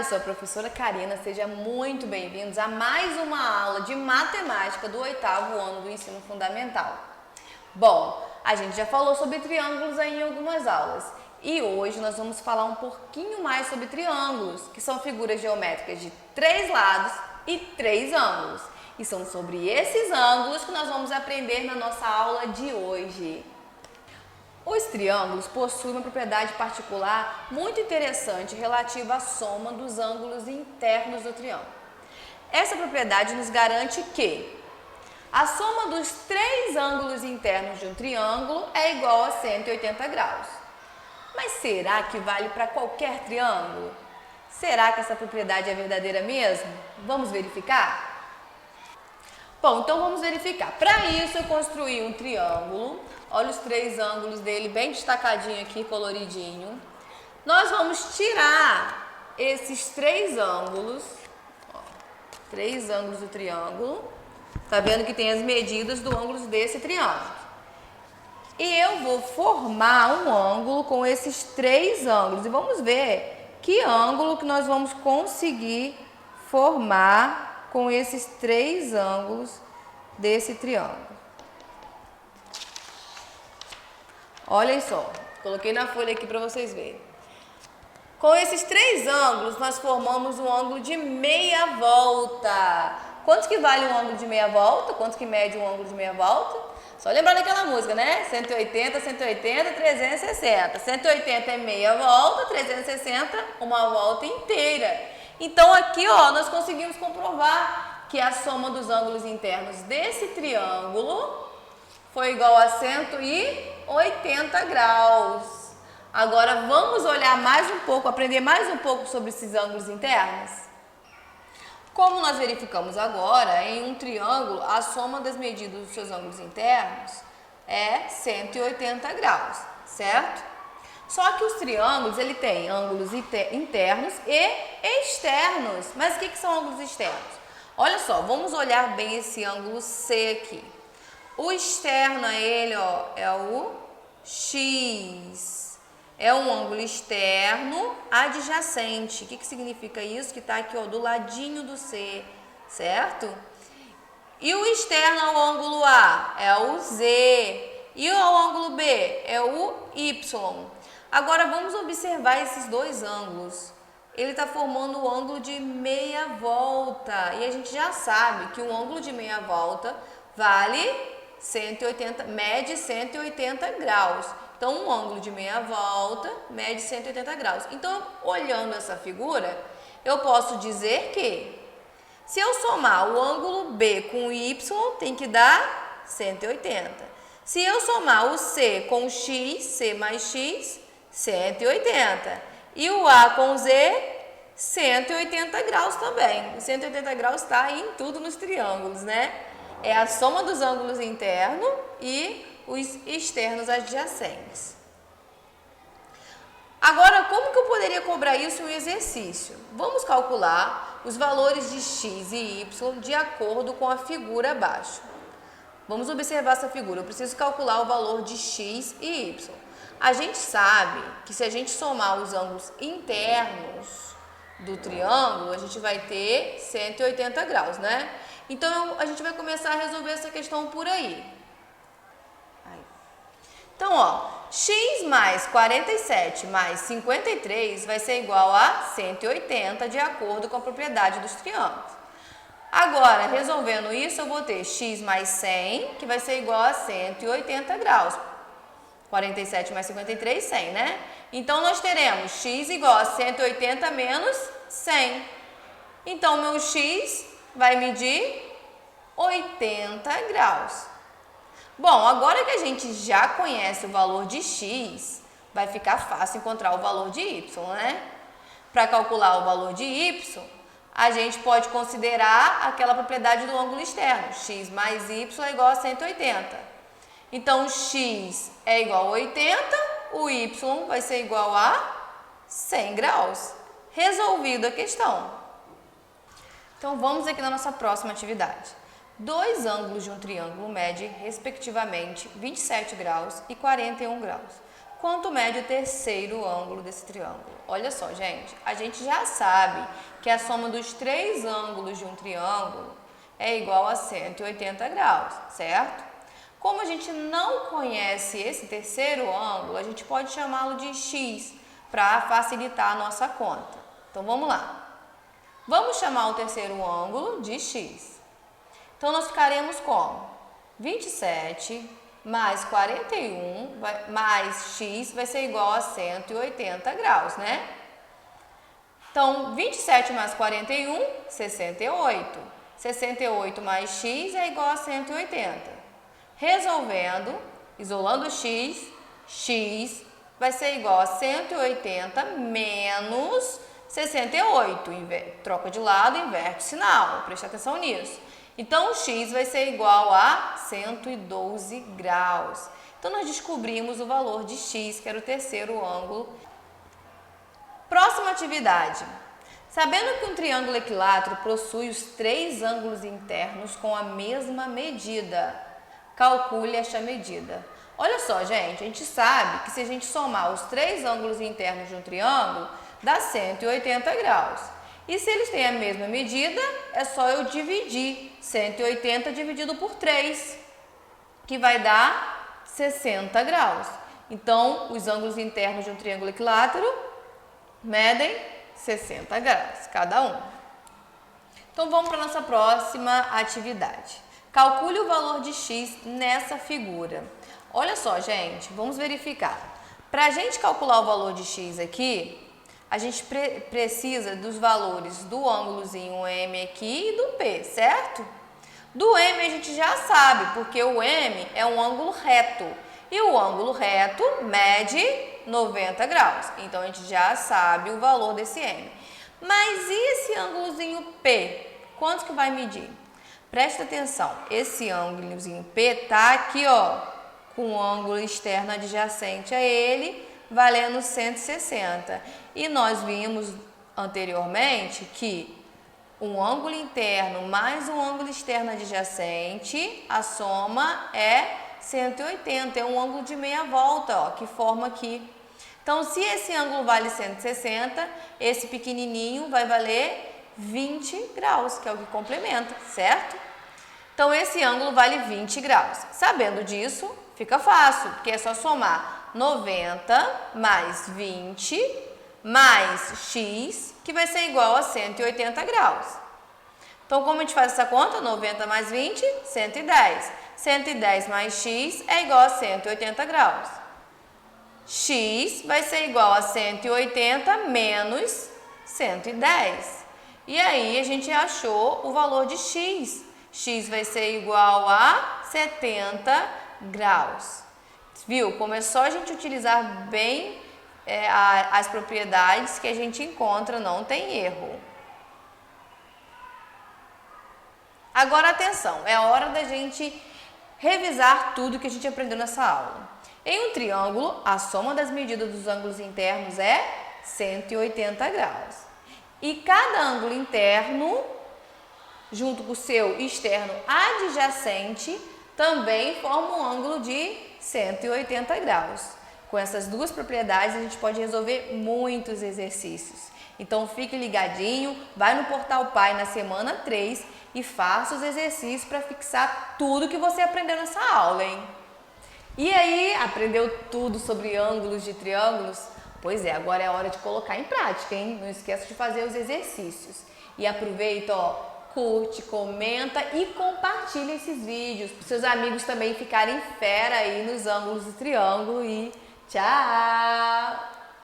eu sou a professora Karina, sejam muito bem-vindos a mais uma aula de matemática do 8º ano do ensino fundamental. Bom, a gente já falou sobre triângulos aí em algumas aulas e hoje nós vamos falar um pouquinho mais sobre triângulos, que são figuras geométricas de 3 lados e 3 ângulos. E são sobre esses ângulos que nós vamos aprender na nossa aula de hoje. Os triângulos possuem uma propriedade particular muito interessante relativa à soma dos ângulos internos do triângulo. Essa propriedade nos garante que a soma dos 3 ângulos internos de um triângulo é igual a 180 graus. Mas será que vale para qualquer triângulo? Será que essa propriedade é verdadeira mesmo? Vamos verificar? Bom, então vamos verificar. Para isso eu construí um triângulo. Olha os 3 ângulos dele bem destacadinho aqui, coloridinho. Nós vamos tirar esses 3 ângulos. Ó, 3 ângulos do triângulo. Tá vendo que tem as medidas do ângulo desse triângulo. E eu vou formar um ângulo com esses 3 ângulos. E vamos ver que ângulo que nós vamos conseguir formar com esses 3 ângulos desse triângulo. Olhem só, coloquei na folha aqui para vocês verem. Com esses 3 ângulos, nós formamos um ângulo de meia volta. Quanto que vale um ângulo de meia volta? Quanto que mede um ângulo de meia volta? Só lembrar daquela música, né? 180, 180, 360. 180 é meia volta, 360 uma volta inteira. Então aqui, ó, nós conseguimos comprovar que a soma dos ângulos internos desse triângulo foi igual a 180 graus. Agora vamos olhar mais um pouco, aprender mais um pouco sobre esses ângulos internos? Como nós verificamos agora, em um triângulo, a soma das medidas dos seus ângulos internos é 180 graus, certo? Só que os triângulos, ele tem ângulos internos e externos. Mas o que são ângulos externos? Olha só, vamos olhar bem esse ângulo C aqui. O externo a ele, ó, é o X. É um ângulo externo adjacente. O que significa isso? Que está aqui, ó, do ladinho do C, certo? E o externo ao ângulo A é o Z. E ao ângulo B é o Y. Agora vamos observar esses 2 ângulos. Ele está formando o ângulo de meia volta. E a gente já sabe que o ângulo de meia volta vale 180, mede 180 graus. Então, um ângulo de meia volta mede 180 graus. Então, olhando essa figura, eu posso dizer que se eu somar o ângulo B com o Y, tem que dar 180. Se eu somar o C com o X, C mais X, 180. E o A com o Z, 180 graus também. 180 graus está em tudo nos triângulos, né? É a soma dos ângulos internos e os externos adjacentes. Agora, como que eu poderia cobrar isso em um exercício? Vamos calcular os valores de x e y de acordo com a figura abaixo. Vamos observar essa figura. Eu preciso calcular o valor de x e y. A gente sabe que se a gente somar os ângulos internos do triângulo, a gente vai ter 180 graus, né? Então, a gente vai começar a resolver essa questão por aí. Então, ó, x mais 47 mais 53 vai ser igual a 180, de acordo com a propriedade dos triângulos. Agora, resolvendo isso, eu vou ter x mais 100, que vai ser igual a 180 graus. 47 mais 53, 100, né? Então, nós teremos x igual a 180 menos 100. Então, meu x vai medir 80 graus. Bom, agora que a gente já conhece o valor de x, vai ficar fácil encontrar o valor de y, né? Para calcular o valor de y, a gente pode considerar aquela propriedade do ângulo externo. X mais y é igual a 180. Então, o x é igual a 80, o y vai ser igual a 100 graus. Resolvida a questão. Então, vamos aqui na nossa próxima atividade. 2 ângulos de um triângulo medem, respectivamente, 27 graus e 41 graus. quanto mede o terceiro ângulo desse triângulo? Olha só, gente, a gente já sabe que a soma dos três ângulos de um triângulo é igual a 180 graus, certo? Como a gente não conhece esse terceiro ângulo, a gente pode chamá-lo de x para facilitar a nossa conta. Então, vamos lá. Vamos chamar o terceiro ângulo de x. Então, nós ficaremos com 27 mais 41 mais x vai ser igual a 180 graus, né? Então, 27 mais 41, 68. 68 mais x é igual a 180. Resolvendo, isolando x, x vai ser igual a 180 menos 68. Troca de lado, inverte o sinal. Presta atenção nisso. Então, o x vai ser igual a 112 graus. Então, nós descobrimos o valor de x, que era o terceiro ângulo. Próxima atividade. Sabendo que um triângulo equilátero possui os três ângulos internos com a mesma medida, calcule esta medida. Olha só, gente, a gente sabe que se a gente somar os três ângulos internos de um triângulo, dá 180 graus. E se eles têm a mesma medida, é só eu dividir 180 dividido por 3, que vai dar 60 graus. Então, os ângulos internos de um triângulo equilátero medem 60 graus, cada um. Então, vamos para a nossa próxima atividade. Calcule o valor de x nessa figura. Olha só, gente, vamos verificar. Para a gente calcular o valor de x aqui, a gente precisa dos valores do ângulozinho M aqui e do P, certo? Do M a gente já sabe, porque o M é um ângulo reto. E o ângulo reto mede 90 graus. Então, a gente já sabe o valor desse M. Mas e esse ângulozinho P? Quanto que vai medir? Presta atenção, esse ângulozinho P tá aqui, ó, com o ângulo externo adjacente a ele, valendo 160. E nós vimos anteriormente que um ângulo interno mais um ângulo externo adjacente, a soma é 180, é um ângulo de meia volta, ó, que forma aqui. Então, se esse ângulo vale 160, esse pequenininho vai valer 20 graus, que é o que complementa, certo? Então, esse ângulo vale 20 graus. Sabendo disso, fica fácil, porque é só somar 90 mais 20 mais x, que vai ser igual a 180 graus. Então, como a gente faz essa conta? 90 mais 20, 110. 110 mais x é igual a 180 graus. X vai ser igual a 180 menos 110. E aí, a gente achou o valor de x. X vai ser igual a 70 graus. Viu? Como é só a gente utilizar bem as propriedades que a gente encontra, não tem erro. Agora, atenção, é a hora da gente revisar tudo que a gente aprendeu nessa aula. Em um triângulo, a soma das medidas dos ângulos internos é 180 graus. E cada ângulo interno, junto com o seu externo adjacente, também forma um ângulo de 180 graus. Com essas duas propriedades, a gente pode resolver muitos exercícios. Então, fique ligadinho, vai no Portal Pai na semana 3 e faça os exercícios para fixar tudo que você aprendeu nessa aula, hein? E aí, aprendeu tudo sobre ângulos de triângulos? Pois é, agora é a hora de colocar em prática, hein? Não esqueça de fazer os exercícios. E aproveita, ó, curte, comenta e compartilha esses vídeos para seus amigos também ficarem fera aí nos ângulos do triângulo e tchau!